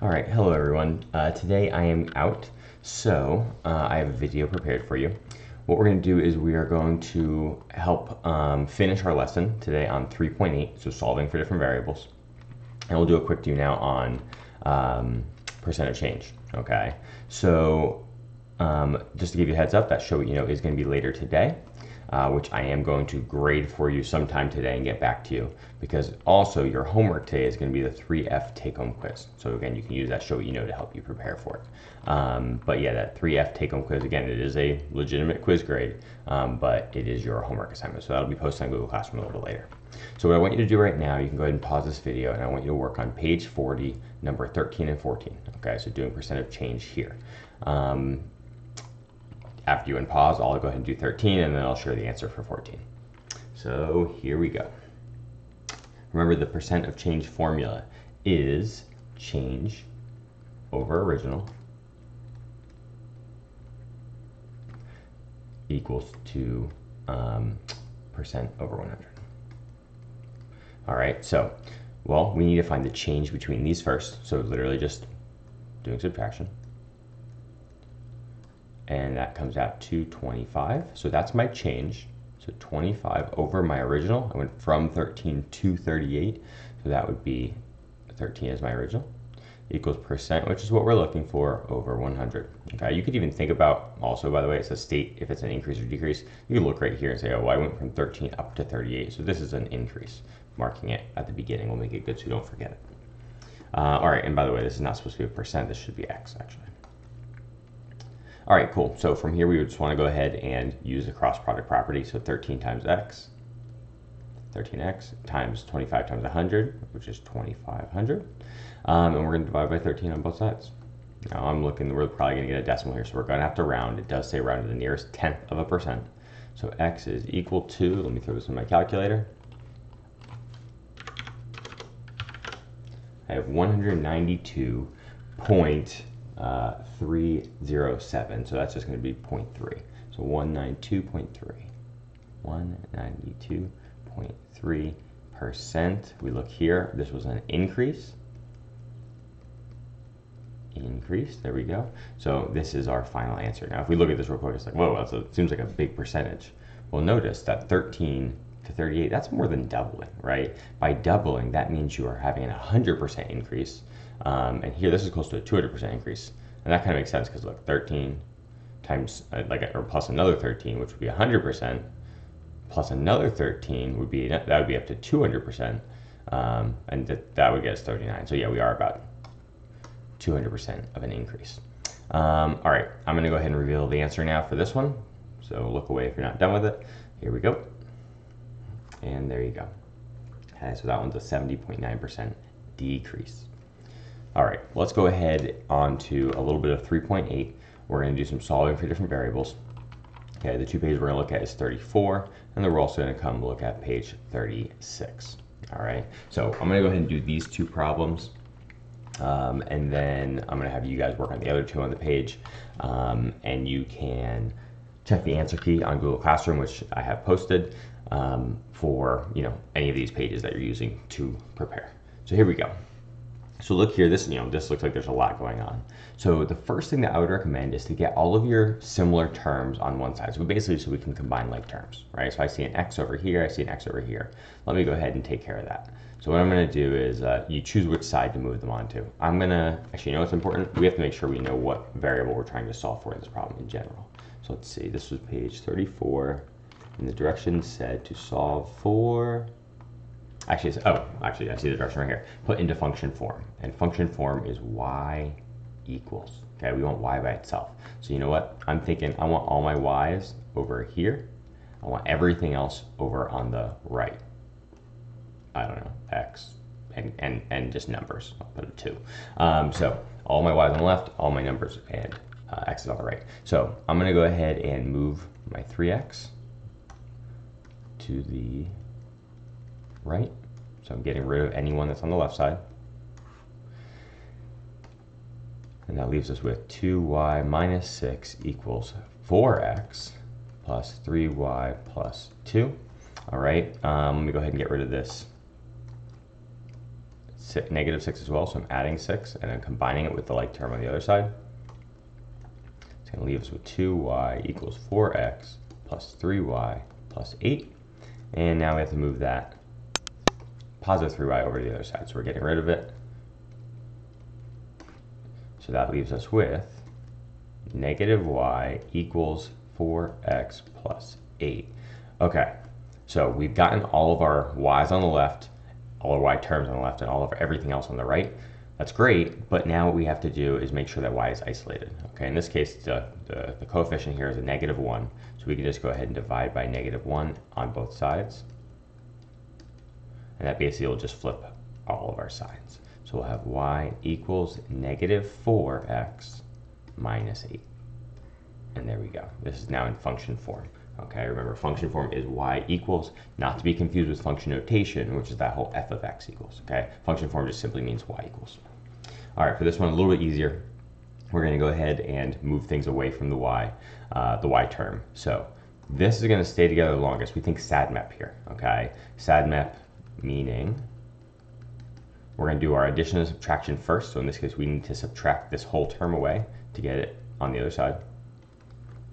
All right, hello everyone. Today I am out, so I have a video prepared for you. What we're going to do is we are going to help finish our lesson today on 3.8, so solving for different variables. And we'll do a quick do now on percent of change, okay? So just to give you a heads up, that show what you know is going to be later today. Which I am going to grade for you sometime today and get back to you, because also your homework today is going to be the 3F take-home quiz. So again, you can use that show what you know to help you prepare for it. But yeah, that 3F take-home quiz, again, it is a legitimate quiz grade, but it is your homework assignment. So that'll be posted on Google Classroom a little bit later. So what I want you to do right now, you can go ahead and pause this video, and I want you to work on page 40, number 13 and 14. Okay, so doing percent of change here. After you unpause, I'll go ahead and do 13, and then I'll share the answer for 14. So here we go. Remember, the percent of change formula is change over original equals to percent over 100. All right, so, well, we need to find the change between these first. So literally just doing subtraction. And that comes out to 25. So that's my change. So 25 over my original. I went from 13 to 38. So that would be 13 as my original. Equals percent, which is what we're looking for, over 100. Okay, you could even think about, also by the way, it's a state if it's an increase or decrease. You can look right here and say, oh, well, I went from 13 up to 38. So this is an increase. Marking it at the beginning will make it good so you don't forget it. All right, and by the way, this is not supposed to be a percent. This should be X, actually. All right, cool. So from here, we would just want to go ahead and use the cross product property. So 13 times X, 13X times 25 times 100, which is 2,500. And we're going to divide by 13 on both sides. Now I'm looking, we're probably going to get a decimal here, so we're going to have to round. It does say round to the nearest tenth of a percent. So X is equal to, let me throw this in my calculator. I have 192.307, so that's just going to be 0.3. So 192.3. 192.3%. We look here, this was an increase. There we go. So this is our final answer. Now if we look at this real quick, it's like, whoa, it seems like a big percentage. Well, notice that 13 to 38, that's more than doubling, right? By doubling, that means you are having a 100% increase. And here, this is close to a 200% increase. And that kind of makes sense because look, 13 times, or plus another 13, which would be 100%, plus another 13 would be, that would be up to 200%. And that would get us 39. So yeah, we are about 200% of an increase. All right, I'm gonna go ahead and reveal the answer now for this one. So look away if you're not done with it. Here we go. And there you go. Okay, so that one's a 70.9% decrease. All right, let's go ahead on to a little bit of 3.8. We're going to do some solving for different variables. Okay, the two pages we're going to look at is 34, and then we're also going to come look at page 36. All right, so I'm going to go ahead and do these two problems, and then I'm going to have you guys work on the other two on the page, and you can check the answer key on Google Classroom, which I have posted for any of these pages that you're using to prepare. So here we go. So look here, this looks like there's a lot going on. So the first thing that I would recommend is to get all of your similar terms on one side. So basically, so we can combine like terms, right? So I see an X over here, I see an X over here. Let me go ahead and take care of that. So what I'm gonna do is you choose which side to move them onto. I'm gonna, actually, you know what's important? We have to make sure we know what variable we're trying to solve for in this problem in general. So let's see, this was page 34, and the directions said to solve for, I see the direction right here. Put into function form, and function form is y equals. Okay, we want y by itself. So you know what? I'm thinking I want all my y's over here. I want everything else over on the right. I don't know, x and just numbers. I'll put a 2. So all my y's on the left, all my numbers and x is on the right. So I'm going to go ahead and move my 3x to the right. So I'm getting rid of anyone that's on the left side. And that leaves us with 2y minus 6 equals 4x plus 3y plus 2. All right, let me go ahead and get rid of this negative 6 as well, so I'm adding 6 and then combining it with the like term on the other side. It's going to leave us with 2y equals 4x plus 3y plus 8. And now we have to move that positive 3y over to the other side. So we're getting rid of it. So that leaves us with negative y equals 4x plus 8. Okay, so we've gotten all of our y's on the left, all our y terms on the left, and all of everything else on the right. That's great, but now what we have to do is make sure that y is isolated. Okay, in this case, the coefficient here is a negative 1, so we can just go ahead and divide by negative 1 on both sides. And that basically will just flip all of our signs. So we'll have y equals negative 4x minus 8. And there we go. This is now in function form. Okay, remember function form is y equals, not to be confused with function notation, which is that whole f of x equals. Okay, function form just simply means y equals. All right, for this one a little bit easier, we're going to go ahead and move things away from the y term. So this is going to stay together the longest. We think SADMAP here. Okay, SADMAP meaning we're going to do our addition and subtraction first. So in this case, we need to subtract this whole term away to get it on the other side.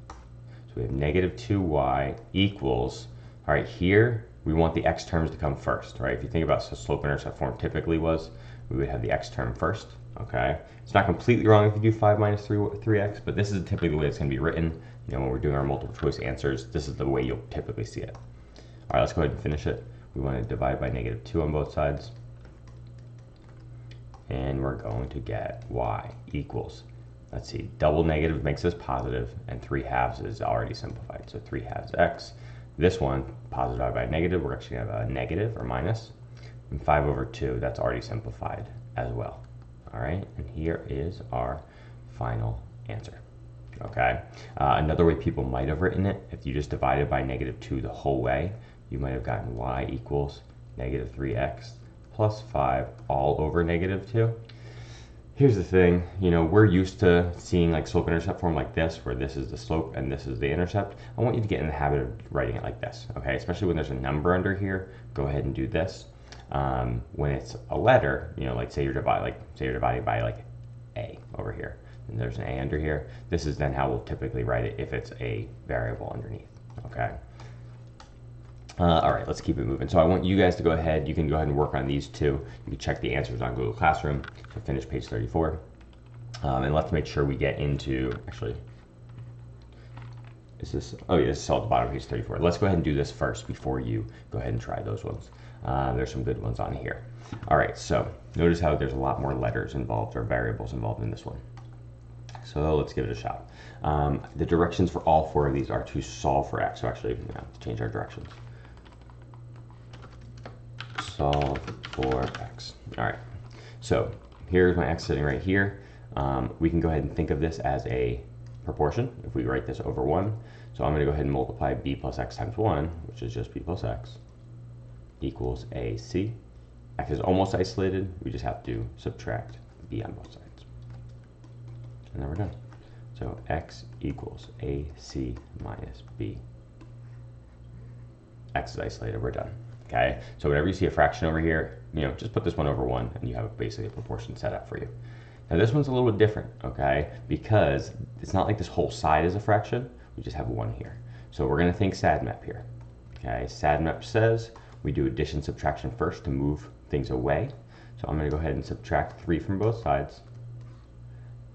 So we have negative 2y equals, all right, here we want the x terms to come first, right? If you think about what slope-intercept form typically was, we would have the x term first, okay? It's not completely wrong if you do 5 minus 3x, but this is typically the way it's going to be written. You know, when we're doing our multiple choice answers, this is the way you'll typically see it. All right, let's go ahead and finish it. We want to divide by negative 2 on both sides. And we're going to get y equals, let's see, double negative makes this positive, and 3/2 is already simplified. So 3/2 x. This one, positive divided by negative, we're actually going to have a negative or minus. And 5 over 2, that's already simplified as well. All right, and here is our final answer. Okay, another way people might have written it, if you just divided by negative 2 the whole way, you might have gotten y equals negative 3x plus 5 all over negative 2. Here's the thing, you know, we're used to seeing like slope-intercept form like this, where this is the slope and this is the intercept. I want you to get in the habit of writing it like this, okay? Especially when there's a number under here, go ahead and do this. When it's a letter, you know, like say you're dividing by like a over here, and there's an a under here. This is then how we'll typically write it if it's a variable underneath, okay? All right, let's keep it moving. So I want you guys to go ahead, you can go ahead and work on these two. You can check the answers on Google Classroom. So finish page 34. And let's make sure we get into, actually, is this, oh yeah, this is all at the bottom of page 34. Let's go ahead and do this first before you go ahead and try those ones. There's some good ones on here. All right, so notice how there's a lot more letters involved or variables involved in this one. So let's give it a shot. The directions for all 4 of these are to solve for x. So actually, we have to change our directions. Solve for x. All right, so here's my x sitting right here. We can go ahead and think of this as a proportion if we write this over 1. So I'm going to go ahead and multiply b plus x times 1, which is just b plus x, equals ac. X is almost isolated. We just have to subtract b on both sides. And then we're done. So x equals ac minus b. X is isolated. We're done. Okay, so whenever you see a fraction over here, you know, just put this one over 1 and you have basically a proportion set up for you. Now this one's a little bit different, okay, because it's not like this whole side is a fraction, we just have 1 here. So we're going to think SADMAP here. Okay, SADMAP says we do addition subtraction first to move things away. So I'm going to go ahead and subtract 3 from both sides,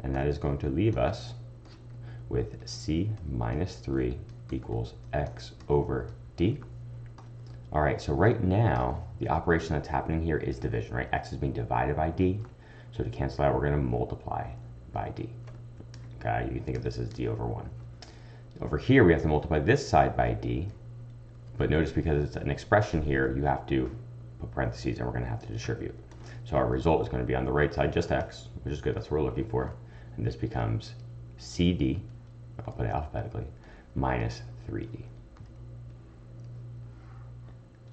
and that is going to leave us with c minus 3 equals x over d. All right, so right now, the operation that's happening here is division, right? X is being divided by d. So to cancel out, we're going to multiply by d. Okay, you can think of this as d over 1. Over here, we have to multiply this side by d. But notice because it's an expression here, you have to put parentheses and we're going to have to distribute. So our result is going to be on the right side, just x, which is good. That's what we're looking for. And this becomes cd, I'll put it alphabetically, minus 3d.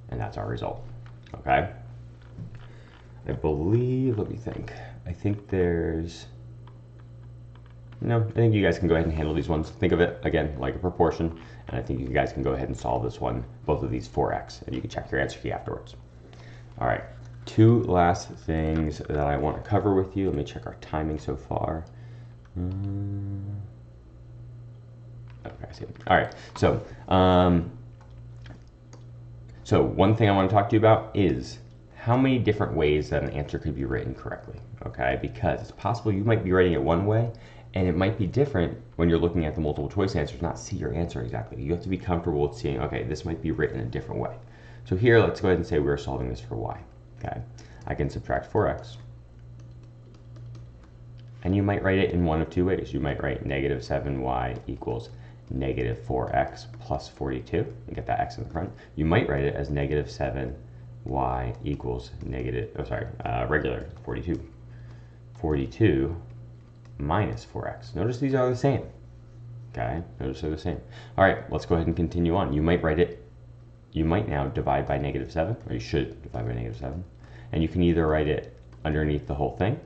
And that's our result, okay? I believe, let me think. I think there's, no, I think you guys can go ahead and handle these ones. Think of it, again, like a proportion. And I think you guys can go ahead and solve this one, both of these for x, and you can check your answer key afterwards. All right, two last things that I want to cover with you. Let me check our timing so far. Okay, I see. All right, so so one thing I want to talk to you about is how many different ways that an answer could be written correctly, okay? Because it's possible you might be writing it one way, and it might be different when you're looking at the multiple choice answers, not see your answer exactly. You have to be comfortable with seeing, okay, this might be written a different way. So here, let's go ahead and say we're solving this for y, okay? I can subtract 4x. And you might write it in one of two ways. You might write negative 7y equals negative 4x plus 42, and get that x in the front. You might write it as negative 7y equals negative, regular 42. 42 minus 4x. Notice these are the same, okay? Notice they're the same. All right, let's go ahead and continue on. You might write it, you might now divide by negative 7, or you should divide by negative 7, and you can either write it underneath the whole thing,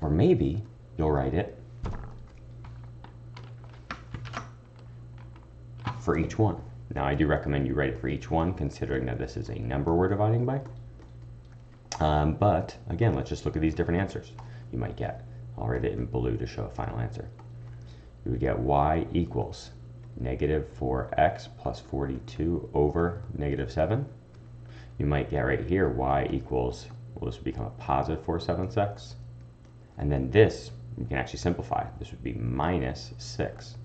or maybe you'll write it for each one. Now, I do recommend you write it for each one, considering that this is a number we're dividing by. But again, let's just look at these different answers you might get. I'll write it in blue to show a final answer. You would get y equals negative 4x plus 42 over negative 7. You might get right here y equals, well, this would become a positive 4/7 x. And then this, you can actually simplify. This would be minus 6.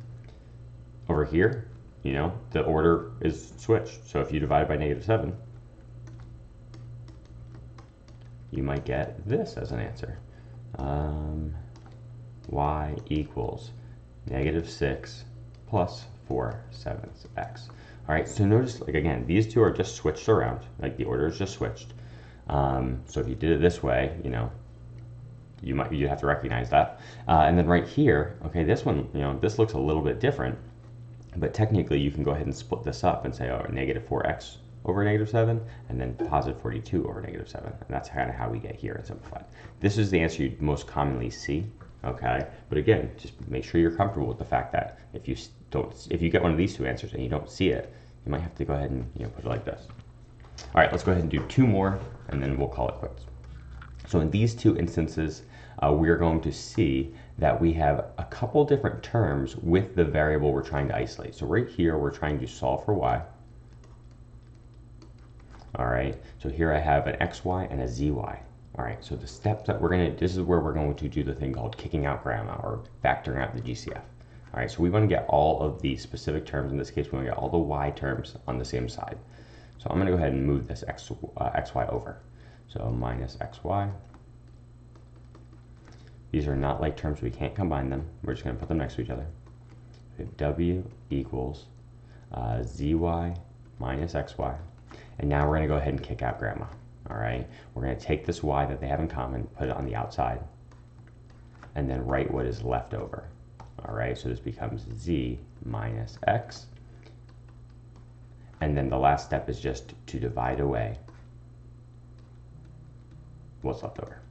Over here, you know, the order is switched. So if you divide by negative 7, you might get this as an answer. Y equals negative 6 plus 4/7 x. All right, so notice, like again, these two are just switched around, like the order is just switched. So if you did it this way, you know, you'd have to recognize that. And then right here, okay, this one, you know, this looks a little bit different, but technically you can go ahead and split this up and say, oh, negative 4x over negative 7, and then positive 42 over negative 7. And that's kind of how we get here in simplified. This is the answer you most commonly see, okay? But again, just make sure you're comfortable with the fact that if you get one of these two answers and you don't see it, you might have to go ahead and, you know, put it like this. All right, let's go ahead and do two more, and then we'll call it quits. So in these two instances, we're going to see that we have a couple different terms with the variable we're trying to isolate. So right here, we're trying to solve for y. All right, so here I have an xy and a zy. All right, so the steps that this is where we're going to do the thing called kicking out grandma, or factoring out the GCF. All right, so we want to get all of the specific terms. In this case, we want to get all the y terms on the same side. So I'm going to go ahead and move this xy over. So minus xy. These are not like terms, we can't combine them. We're just going to put them next to each other. We have w equals zy minus xy. And now we're going to go ahead and kick out grandma. All right, we're going to take this y that they have in common, put it on the outside, and then write what is left over. All right, so this becomes z minus x. And then the last step is just to divide away what's left over.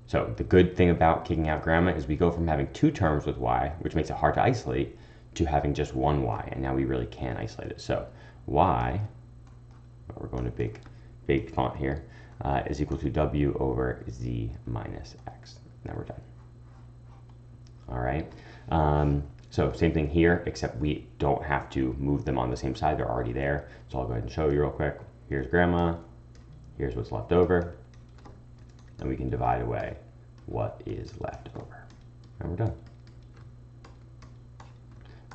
So the good thing about kicking out grandma is we go from having two terms with y, which makes it hard to isolate, to having just one y, and now we really can isolate it. So y, we're going to big font here, is equal to w over z minus x. Now we're done. All right. So same thing here, except we don't have to move them on the same side. They're already there. So I'll go ahead and show you real quick. Here's grandma. Here's what's left over. And we can divide away what is left over. And we're done.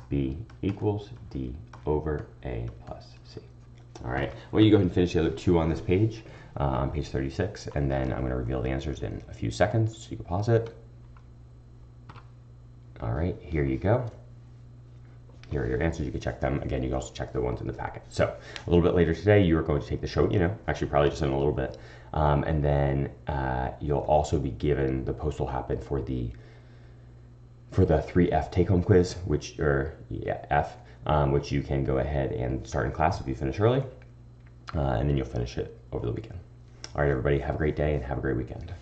B equals D over A plus C. All right, well, you go ahead and finish the other two on this page, on page 36, and then I'm going to reveal the answers in a few seconds, so you can pause it. All right, here you go. Here are your answers. You can check them. Again, you can also check the ones in the packet. So a little bit later today, you are going to take the show, you know, actually probably just in a little bit. And then you'll also be given, the post will happen for the 3F take-home quiz, which you can go ahead and start in class if you finish early. And then you'll finish it over the weekend. All right, everybody, have a great day and have a great weekend.